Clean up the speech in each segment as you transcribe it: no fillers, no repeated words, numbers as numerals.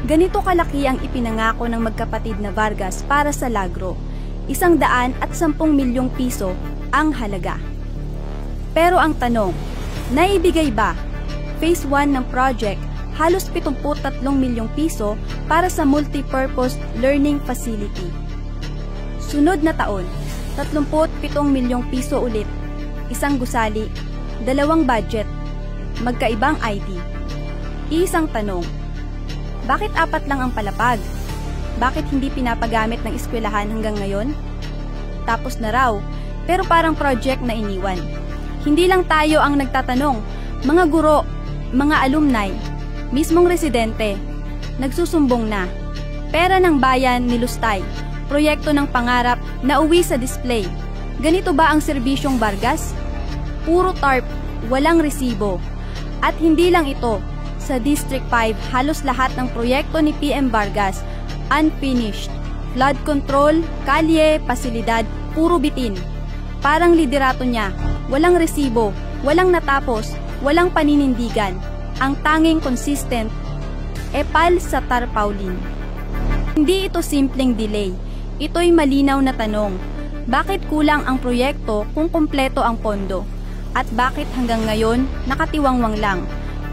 Ganito kalaki ang ipinangako ng magkapatid na Vargas para sa Lagro. 110 milyong piso ang halaga. Pero ang tanong, naibigay ba? Phase 1 ng project, halos 73 milyong piso para sa multipurpose learning facility. Sunod na taon, 37 milyong piso ulit. Isang gusali, 2 budget, magkaibang ID. Isang tanong, bakit 4 lang ang palapag? Bakit hindi pinapagamit ng eskwelahan hanggang ngayon? Tapos na raw, pero parang project na iniwan. Hindi lang tayo ang nagtatanong, mga guro, mga alumni, mismong residente, nagsusumbong na. Pera ng bayan nilustay, proyekto ng pangarap na uwi sa display. Ganito ba ang serbisyong Vargas? Puro TARP, walang resibo. At hindi lang ito, sa District 5 halos lahat ng proyekto ni PM Vargas unfinished. Flood control, kalye, pasilidad, puro bitin. Parang liderato niya, walang resibo, walang natapos, walang paninindigan. Ang tanging consistent, epal sa tarpaulin. Hindi ito simpleng delay, ito'y malinaw na tanong. Bakit kulang ang proyekto kung kumpleto ang pondo? At bakit hanggang ngayon nakatiwangwang lang?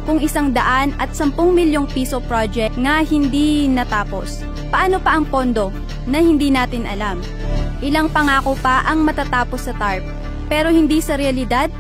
Kung 110 milyong piso project nga hindi natapos, paano pa ang pondo na hindi natin alam? Ilang pangako pa ang matatapos sa TARP, pero hindi sa realidad?